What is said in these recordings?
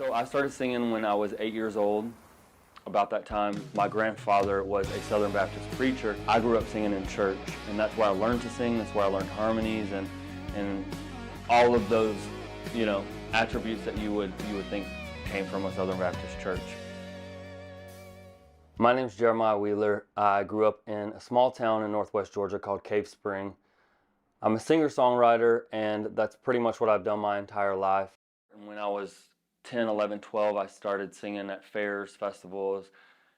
So I started singing when I was 8 years old. About that time, my grandfather was a Southern Baptist preacher. I grew up singing in church, and that's where I learned to sing. That's where I learned harmonies and all of those, attributes that you would think came from a Southern Baptist church. My name's Jeremiah Wheeler. I grew up in a small town in northwest Georgia called Cave Spring. I'm a singer-songwriter, and that's pretty much what I've done my entire life. And when I was 10, 11, 12, I started singing at fairs, festivals.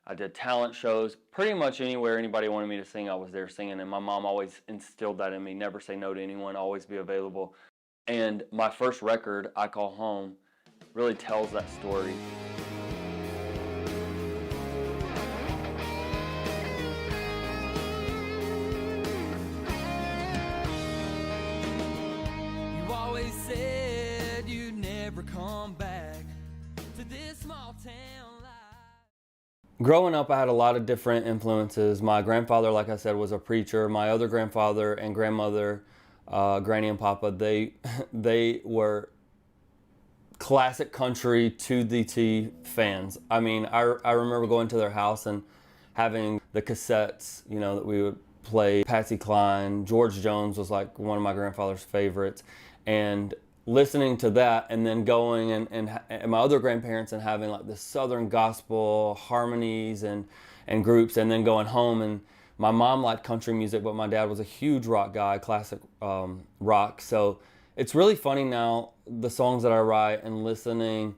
I did talent shows. Pretty much anywhere anybody wanted me to sing, I was there singing. And my mom always instilled that in me, never say no to anyone, always be available. And my first record, I Call Home, really tells that story. You always said you'd never come back to this small town life. Growing up, I had a lot of different influences. My grandfather, like I said, was a preacher. My other grandfather and grandmother, Granny and Papa, they were classic country to the T fans. I mean, I remember going to their house and having the cassettes, that we would play. Patsy Cline, George Jones was like one of my grandfather's favorites. And listening to that, and then going and my other grandparents and having like the Southern gospel harmonies and groups, and then going home, and my mom liked country music, but my dad was a huge rock guy, classic rock. So it's really funny now, the songs that I write and listening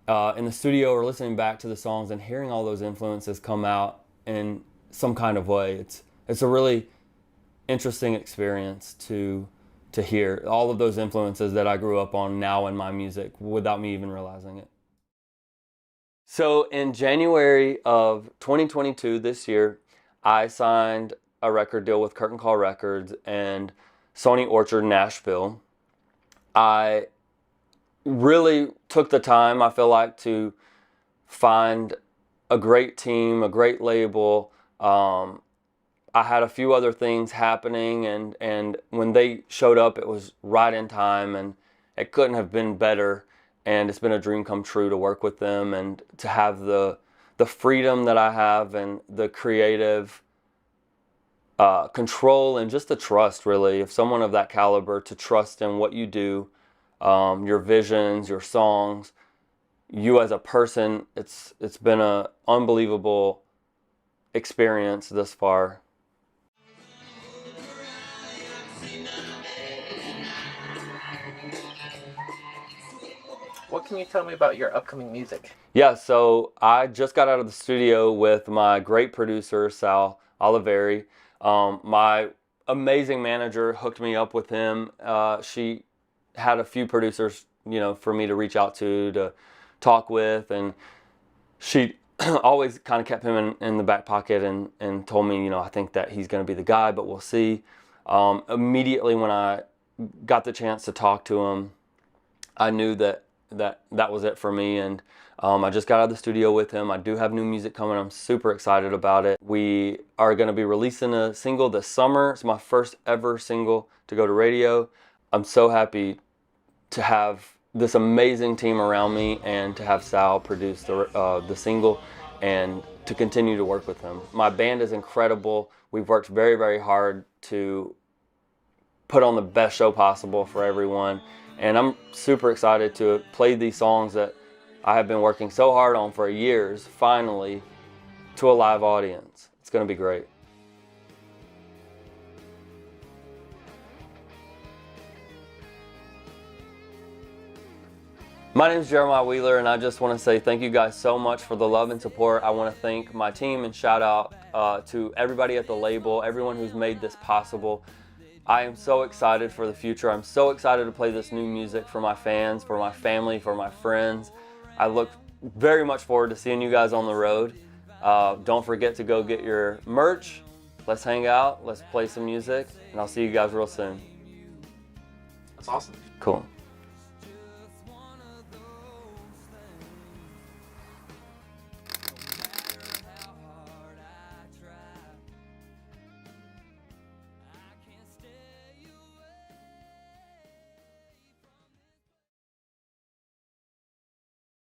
in the studio or listening back to the songs and hearing all those influences come out in some kind of way. It's a really interesting experience to hear all of those influences that I grew up on now in my music without me even realizing it. So in January of 2022, this year, I signed a record deal with Curtain Call Records and Sony Orchard Nashville. I really took the time, I feel like, to find a great team, a great label. I had a few other things happening, and when they showed up, it was right in time, and it couldn't have been better. And it's been a dream come true to work with them and to have the freedom that I have and the creative control and just the trust, really, of someone of that caliber, to trust in what you do, your visions, your songs, you as a person. It's been an unbelievable experience thus far. What can you tell me about your upcoming music? Yeah, so I just got out of the studio with my great producer, Sal Oliveri. My amazing manager hooked me up with him. She had a few producers, for me to reach out to talk with, and she always kind of kept him in the back pocket and told me, I think that he's going to be the guy, but we'll see. Immediately when I got the chance to talk to him, I knew that was it for me, and I just got out of the studio with him. I do have new music coming. I'm super excited about it. We are going to be releasing a single this summer. It's my first ever single to go to radio. I'm so happy to have this amazing team around me and to have Sal produce the single and to continue to work with him. My band is incredible. We've worked very, very hard to put on the best show possible for everyone. And I'm super excited to play these songs that I have been working so hard on for years, finally, to a live audience. It's going to be great. My name is Jeremiah Wheeler, and I just want to say thank you guys so much for the love and support. I want to thank my team and shout out to everybody at the label, everyone who's made this possible. I am so excited for the future. I'm so excited to play this new music for my fans, for my family, for my friends. I look very much forward to seeing you guys on the road. Don't forget to go get your merch. Let's hang out, let's play some music, and I'll see you guys real soon. That's awesome. Cool.